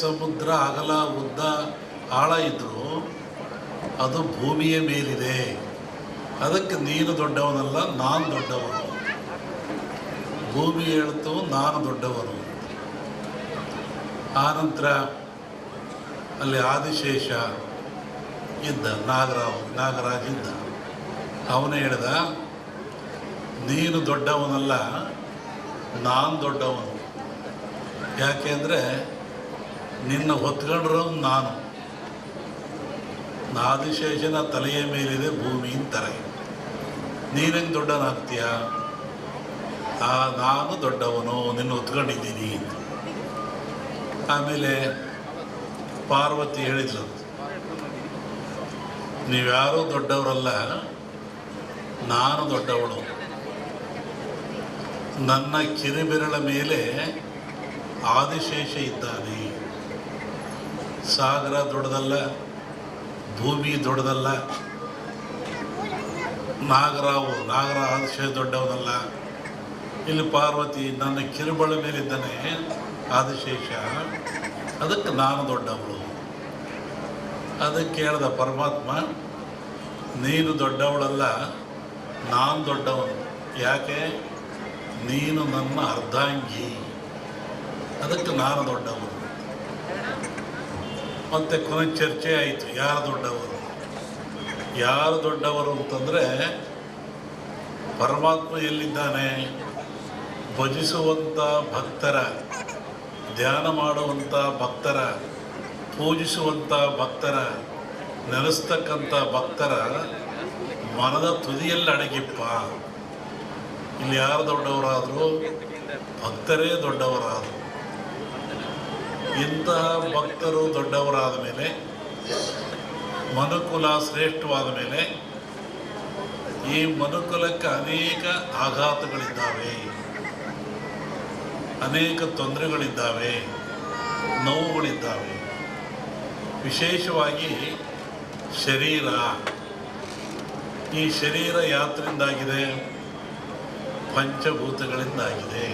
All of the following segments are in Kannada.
ಸಮುದ್ರ ಅಗಲ ಉದ್ದ ಆಳ ಇದ್ದರೂ ಅದು ಭೂಮಿಯ ಮೇಲಿದೆ. ಅದಕ್ಕೆ ನೀನು ದೊಡ್ಡವನಲ್ಲ, ನಾನು ದೊಡ್ಡವನು. ಭೂಮಿ ಹೇಳ್ತು ನಾನು ದೊಡ್ಡವನು. ಆನಂತರ ಅಲ್ಲಿ ಆದಿಶೇಷ ಇದ್ದ, ನಾಗರಾಜ ಇದ್ದ. ಅವನೇ ಹೇಳ್ದ, ನೀನು ದೊಡ್ಡವನಲ್ಲ, ನಾನು ದೊಡ್ಡವನು. ಯಾಕೆ ಅಂದರೆ ನಿನ್ನ ಹೊತ್ಕೊಂಡ್ರು ನಾನು. ಆದಿಶೇಷನ ತಲೆಯ ಮೇಲಿದೆ ಭೂಮಿ ಅಂತಾರೆ. ನೀನೇನು ದೊಡ್ಡವನಾಗ್ತೀಯ? ನಾನು ದೊಡ್ಡವನು, ನಿನ್ನ ಹೊತ್ಕೊಂಡಿದ್ದೀನಿ. ಆಮೇಲೆ ಪಾರ್ವತಿ ಹೇಳಿದ್ಲು, ನೀವ್ಯಾರೂ ದೊಡ್ಡವರಲ್ಲ, ನಾನು ದೊಡ್ಡವಳು. ನನ್ನ ಕಿರಿಬೆರಳ ಮೇಲೆ ಆದಿಶೇಷ ಇದ್ದಾನೆ. ಸಾಗರ ದೊಡ್ಡದಲ್ಲ, ಭೂಮಿ ದೊಡ್ಡದಲ್ಲ, ನಾಗರ ಆದಿಶೇಷ ದೊಡ್ಡವನಲ್ಲ. ಇಲ್ಲಿ ಪಾರ್ವತಿ ನನ್ನ ಕಿರುಬಳ ಮೇಲಿದ್ದಾನೆ ಆದಿಶೇಷ, ಅದಕ್ಕೆ ನಾನು ದೊಡ್ಡವಳು. ಅದಕ್ಕೆ ಹೇಳ್ದ ಪರಮಾತ್ಮ, ನೀನು ದೊಡ್ಡವಳಲ್ಲ, ನಾನು ದೊಡ್ಡವನು. ಯಾಕೆ? ನೀನು ನನ್ನ ಅರ್ಧಾಂಗಿ, ಅದಕ್ಕೆ ನಾನು ದೊಡ್ಡವನು. ಮತ್ತು ಕೊನೆಗೆ ಚರ್ಚೆ ಆಯಿತು, ಯಾರು ದೊಡ್ಡವರು ಅಂತಂದರೆ, ಪರಮಾತ್ಮ ಎಲ್ಲಿದ್ದಾನೆ? ಭಜಿಸುವಂಥ ಭಕ್ತರ, ಧ್ಯಾನ ಮಾಡುವಂಥ ಭಕ್ತರ, ಪೂಜಿಸುವಂಥ ಭಕ್ತರ, ನೆಲೆಸ್ತಕ್ಕಂಥ ಭಕ್ತರ ಮನದ ತುದಿಯಲ್ಲಿ ಅಡಗಿಪ್ಪ. ಇಲ್ಲಿ ಯಾರು ದೊಡ್ಡವರಾದರು? ಭಕ್ತರೇ ದೊಡ್ಡವರಾದರು. ಇಂತಹ ಭಕ್ತರು ದೊಡ್ಡವರಾದ ಮೇಲೆ, ಮನುಕುಲ ಶ್ರೇಷ್ಠವಾದ ಮೇಲೆ, ಈ ಮನುಕುಲಕ್ಕೆ ಅನೇಕ ಆಘಾತಗಳಿದ್ದಾವೆ, ಅನೇಕ ತೊಂದರೆಗಳಿದ್ದಾವೆ, ನೋವುಗಳಿದ್ದಾವೆ. ವಿಶೇಷವಾಗಿ ಶರೀರ. ಈ ಶರೀರ ಯಾತ್ರಿಂದಾಗಿದೆ? ಪಂಚಭೂತಗಳಿಂದಾಗಿದೆ.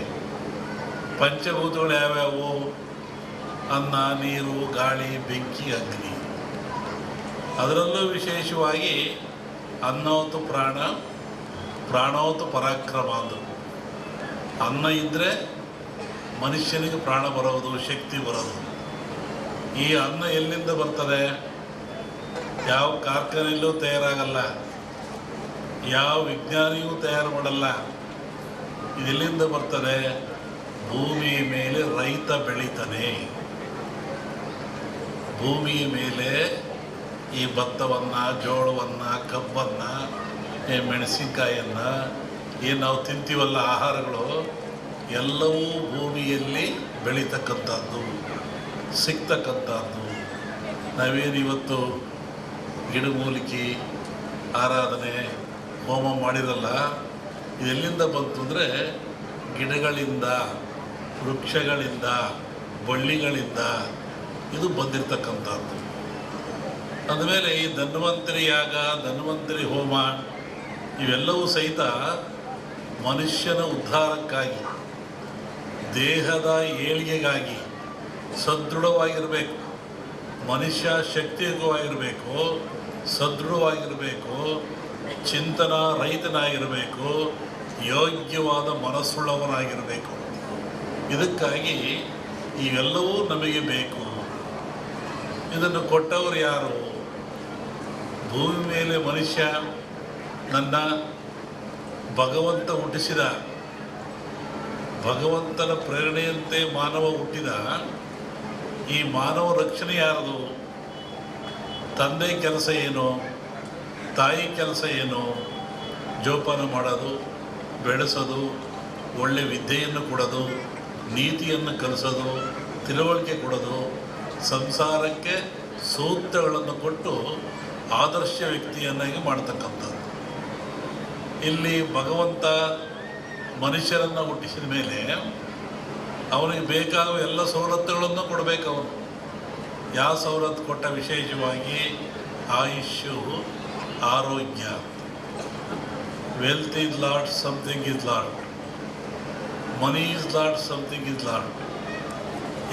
ಪಂಚಭೂತಗಳು ಯಾವ್ಯಾವು? ಅನ್ನ, ನೀರು, ಗಾಳಿ, ಬೆಂಕಿ, ಅಗ್ನಿ. ಅದರಲ್ಲೂ ವಿಶೇಷವಾಗಿ ಅನ್ನವತ್ತು ಪ್ರಾಣ, ಪ್ರಾಣವತ್ತು ಪರಾಕ್ರಮ ಅಂದರು. ಅನ್ನ ಇದ್ದರೆ ಮನುಷ್ಯನಿಗೆ ಪ್ರಾಣ ಬರೋದು, ಶಕ್ತಿ ಬರೋದು. ಈ ಅನ್ನ ಎಲ್ಲಿಂದ ಬರ್ತದೆ? ಯಾವ ಕಾರ್ಖಾನೆಯಲ್ಲೂ ತಯಾರಾಗಲ್ಲ, ಯಾವ ವಿಜ್ಞಾನಿಯೂ ತಯಾರು ಮಾಡಲ್ಲ. ಇದೆಲ್ಲಿಂದ ಬರ್ತದೆ? ಭೂಮಿಯ ಮೇಲೆ ರೈತ ಬೆಳೀತಾನೆ. ಭೂಮಿಯ ಮೇಲೆ ಈ ಭತ್ತವನ್ನು, ಜೋಳವನ್ನು, ಕಬ್ಬನ್ನು, ಮೆಣಸಿನ್ಕಾಯನ್ನು, ಏನು ನಾವು ತಿಂತೀವಲ್ಲ ಆಹಾರಗಳು, ಎಲ್ಲವೂ ಭೂಮಿಯಲ್ಲಿ ಬೆಳೀತಕ್ಕಂಥದ್ದು, ಸಿಗ್ತಕ್ಕಂಥದ್ದು. ನಾವೇನು ಇವತ್ತು ಗಿಡಮೂಲಿಕೆ ಆರಾಧನೆ ಹೋಮ ಮಾಡಿರಲ್ಲ, ಇದೆಲ್ಲಿಂದ ಬಂತು ಅಂದರೆ ಗಿಡಗಳಿಂದ, ವೃಕ್ಷಗಳಿಂದ, ಬಳ್ಳಿಗಳಿಂದ ಇದು ಬಂದಿರತಕ್ಕಂಥದ್ದು. ಅಂದಮೇಲೆ ಈ ಧನ್ವಂತರಿ ಯಾಗ, ಧನ್ವಂತರಿ ಹೋಮ ಇವೆಲ್ಲವೂ ಸಹಿತ ಮನುಷ್ಯನ ಉದ್ಧಾರಕ್ಕಾಗಿ, ದೇಹದ ಏಳಿಗೆಗಾಗಿ ಸದೃಢವಾಗಿರಬೇಕು. ಮನುಷ್ಯ ಶಕ್ತಿಯುತವಾಗಿರಬೇಕು, ಸದೃಢವಾಗಿರಬೇಕು, ಚಿಂತನ ರಹಿತನಾಗಿರಬೇಕು, ಯೋಗ್ಯವಾದ ಮನಸ್ಸುಳ್ಳವನಾಗಿರಬೇಕು. ಇದಕ್ಕಾಗಿ ಇವೆಲ್ಲವೂ ನಮಗೆ ಬೇಕು. ಇದನ್ನು ಕೊಟ್ಟವರು ಯಾರು? ಭೂಮಿ ಮೇಲೆ ಮನುಷ್ಯ ನನ್ನ ಭಗವಂತ ಹುಟ್ಟಿಸಿದ, ಭಗವಂತನ ಪ್ರೇರಣೆಯಂತೆ ಮಾನವ ಹುಟ್ಟಿದ. ಈ ಮಾನವ ರಕ್ಷಣೆ ಯಾರದು? ತಂದೆ ಕೆಲಸ ಏನು? ತಾಯಿ ಕೆಲಸ ಏನು? ಜೋಪಾನ ಮಾಡೋದು, ಬೆಳೆಸೋದು, ಒಳ್ಳೆ ವಿದ್ಯೆಯನ್ನು ಕೊಡೋದು, ನೀತಿಯನ್ನು ಕಲಿಸೋದು, ತಿಳುವಳಿಕೆ ಕೊಡೋದು, ಸಂಸಾರಕ್ಕೆ ಸೂಕ್ತಗಳನ್ನು ಕೊಟ್ಟು ಆದರ್ಶ ವ್ಯಕ್ತಿಯನ್ನಾಗಿ ಮಾಡ್ತಕ್ಕಂಥದ್ದು. ಇಲ್ಲಿ ಭಗವಂತ ಮನುಷ್ಯರನ್ನು ಹುಟ್ಟಿಸಿದ ಮೇಲೆ ಅವನಿಗೆ ಬೇಕಾಗುವ ಎಲ್ಲ ಸವಲತ್ತುಗಳನ್ನು ಕೊಡಬೇಕು. ಅವನು ಯಾವ ಸವಲತ್ತು ಕೊಟ್ಟ? ವಿಶೇಷವಾಗಿ ಆಯುಷ್ಯು, ಆರೋಗ್ಯ. Wealth is lot, something is lot. Money is lot, something is lot.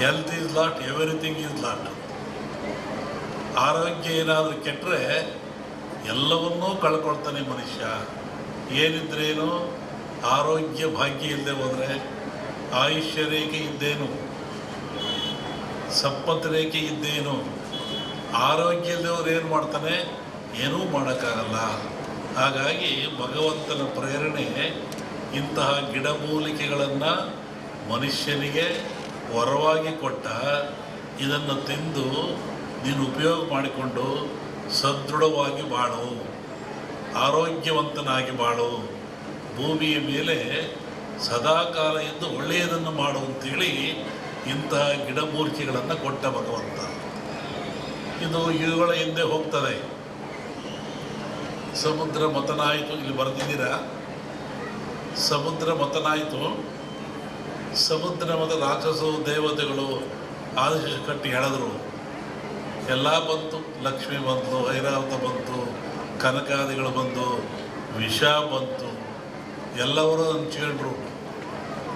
Health is lot, everything is lot. ಆರೋಗ್ಯ ಏನಾದರೂ ಕೆಟ್ಟರೆ ಎಲ್ಲವನ್ನೂ ಕಳ್ಕೊಳ್ತಾನೆ ಮನುಷ್ಯ. ಏನಿದ್ರೇನು, ಆರೋಗ್ಯ ಭಾಗ್ಯ ಇಲ್ಲದೆ ಹೋದರೆ ಆಯುಷ್ಯ ರೇಖೆ ಇದ್ದೇನು, ಸಂಪತ್ತು ರೇಖೆ ಇದ್ದೇನು. ಆರೋಗ್ಯ ಇಲ್ಲದವ್ರು ಏನು ಮಾಡ್ತಾನೆ? ಏನೂ ಮಾಡೋಕ್ಕಾಗಲ್ಲ. ಹಾಗಾಗಿ ಭಗವಂತನ ಪ್ರೇರಣೆ ಇಂತಹ ಗಿಡಮೂಲಿಕೆಗಳನ್ನು ಮನುಷ್ಯನಿಗೆ ವರವಾಗಿ ಕೊಟ್ಟ. ಇದನ್ನು ತಿಂದು ನೀನು ಉಪಯೋಗ ಮಾಡಿಕೊಂಡು ಸದೃಢವಾಗಿ ಬಾಳು, ಆರೋಗ್ಯವಂತನಾಗಿ ಬಾಳು, ಭೂಮಿಯ ಮೇಲೆ ಸದಾಕಾಲ ಇದ್ದು ಒಳ್ಳೆಯದನ್ನು ಮಾಡು ಅಂತೇಳಿ ಇಂತಹ ಗಿಡಮೂಲಿಕೆಗಳನ್ನು ಕೊಟ್ಟ ಭಗವಂತ. ಇದು ಇವುಗಳ ಹಿಂದೆ ಹೋಗ್ತದೆ. ಸಮುದ್ರ ಮಥನಾಯಿತು, ಇಲ್ಲಿ ಬರೆದಿದ್ದೀರಾ, ಸಮುದ್ರ ಮಥನಾಯಿತು. ಸಮುದ್ರ ಮತ ರಾಕ್ಷಸರು ದೇವತೆಗಳು ಆದೇಶ ಕಟ್ಟಿ ಹೇಳಿದ್ರು. ಎಲ್ಲ ಬಂತು, ಲಕ್ಷ್ಮಿ ಬಂತು, ಐರಾವತ ಬಂತು, ಕನಕಾದಿಗಳು ಬಂದು, ವಿಷ ಬಂತು. ಎಲ್ಲರೂ ಹಂಚ್ಕೊಂಡ್ರು.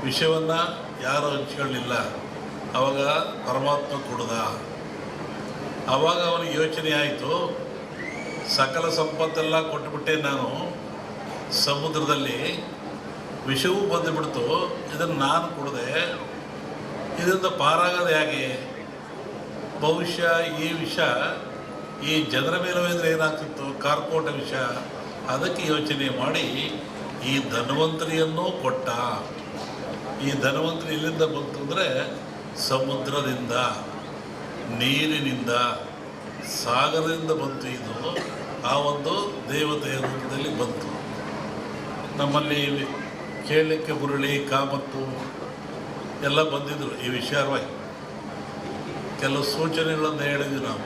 ವಿಷವನ್ನು ಯಾರು ಹಂಚ್ಕೊಳ್ಳಿಲ್ಲ. ಆವಾಗ ಪರಮಾತ್ಮ ಕುಡ್ದ. ಆವಾಗ ಅವನಿಗೆ ಯೋಚನೆ ಆಯಿತು, ಸಕಲ ಸಂಪತ್ತೆಲ್ಲ ಕೊಟ್ಟುಬಿಟ್ಟೆ ನಾನು, ಸಮುದ್ರದಲ್ಲಿ ವಿಷವೂ ಬಂದುಬಿಡ್ತು, ಇದನ್ನು ನಾನು ಕುಡಿದೆ, ಇದರಿಂದ ಪಾರಾಗೋದು ಹೇಗೆ? ಬಹುಶಃ ಈ ವಿಷ ಈ ಜನರ ಮೇಲೆ ಹೋದರೆ ಏನಾಗ್ತಿತ್ತು? ಕಾರ್ಕೋಟ ವಿಷ. ಅದಕ್ಕೆ ಯೋಚನೆ ಮಾಡಿ ಈ ಧನ್ವಂತರಿಯನ್ನು ಕೊಟ್ಟ. ಈ ಧನ್ವಂತರಿ ಎಲ್ಲಿಂದ ಬಂತು ಅಂದರೆ ಸಮುದ್ರದಿಂದ, ನೀರಿನಿಂದ, ಸಾಗರದಿಂದ ಬಂತು. ಇದು ಆ ಒಂದು ದೇವತೆಯ ರೂಪದಲ್ಲಿ ಬಂತು. ನಮ್ಮಲ್ಲಿ ಕೇಳಲಿಕ್ಕೆ ಹುರುಳಿ, ಕಾಮತ್ತು ಎಲ್ಲ ಬಂದಿದ್ದರು ಈ ವಿಚಾರವಾಗಿ. ಕೆಲವು ಸೂಚನೆಗಳನ್ನು ಹೇಳಿದ್ವಿ ನಾವು.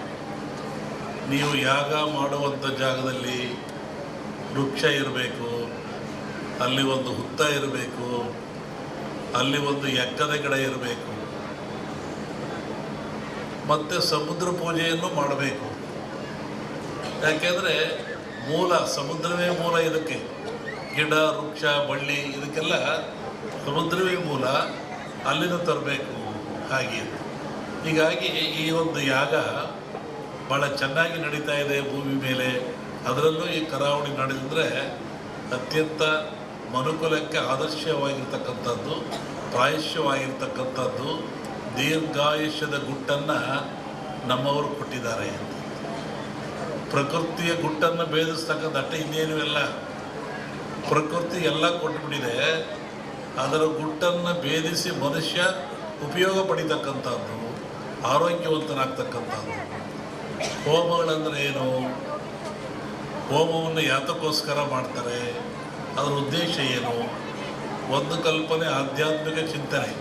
ನೀವು ಯಾಗ ಮಾಡುವಂಥ ಜಾಗದಲ್ಲಿ ವೃಕ್ಷ ಇರಬೇಕು, ಅಲ್ಲಿ ಒಂದು ಹುತ್ತ ಇರಬೇಕು, ಅಲ್ಲಿ ಒಂದು ಎಕ್ಕದ ಗಿಡ ಇರಬೇಕು, ಮತ್ತು ಸಮುದ್ರ ಪೂಜೆಯನ್ನು ಮಾಡಬೇಕು. ಯಾಕೆಂದರೆ ಮೂಲ ಸಮುದ್ರವೇ ಮೂಲ. ಇದಕ್ಕೆ ಗಿಡ, ವೃಕ್ಷ, ಬಳ್ಳಿ ಇದಕ್ಕೆಲ್ಲ ಸಮುದ್ರವೇ ಮೂಲ. ಅಲ್ಲಿಂದ ತರಬೇಕು. ಹಾಗೆ ಹೀಗಾಗಿ ಈ ಒಂದು ಯಾಗ ಭಾಳ ಚೆನ್ನಾಗಿ ನಡೀತಾ ಇದೆ ಭೂಮಿ ಮೇಲೆ. ಅದರಲ್ಲೂ ಈ ಕರಾವಳಿ ನಡೆದಿದ್ರೆ ಅತ್ಯಂತ ಮನುಕುಲಕ್ಕೆ ಆದರ್ಶವಾಗಿರ್ತಕ್ಕಂಥದ್ದು, ಪ್ರಾಯಶ್ಯವಾಗಿರ್ತಕ್ಕಂಥದ್ದು, ದೀರ್ಘಾಯುಷ್ಯದ ಗುಟ್ಟನ್ನು ನಮ್ಮವರು ಕೊಟ್ಟಿದ್ದಾರೆ. ಪ್ರಕೃತಿಯ ಗುಟ್ಟನ್ನು ಭೇದಿಸ್ತಕ್ಕಂಥ ಅಟ್ಟ ಇನ್ನೇನು ಇಲ್ಲ. ಪ್ರಕೃತಿ ಎಲ್ಲ ಕೊಟ್ಟುಬಿಟ್ಟಿದೆ. ಅದರ ಗುಟ್ಟನ್ನು ಭೇದಿಸಿ ಮನುಷ್ಯ ಉಪಯೋಗ ಪಡಿತಕ್ಕಂಥದ್ದು, ಆರೋಗ್ಯವಂತನಾಗ್ತಕ್ಕಂಥದ್ದು. ಹೋಮಗಳಂದರೆ ಏನು? ಹೋಮವನ್ನು ಯಾತಕ್ಕೋಸ್ಕರ ಮಾಡ್ತಾರೆ? ಅದರ ಉದ್ದೇಶ ಏನು? ಒಂದು ಕಲ್ಪನೆ ಆಧ್ಯಾತ್ಮಿಕ ಚಿಂತನೆ,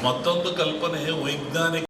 ಮತ್ತೊಂದು ಕಲ್ಪನೆ ವೈಜ್ಞಾನಿಕ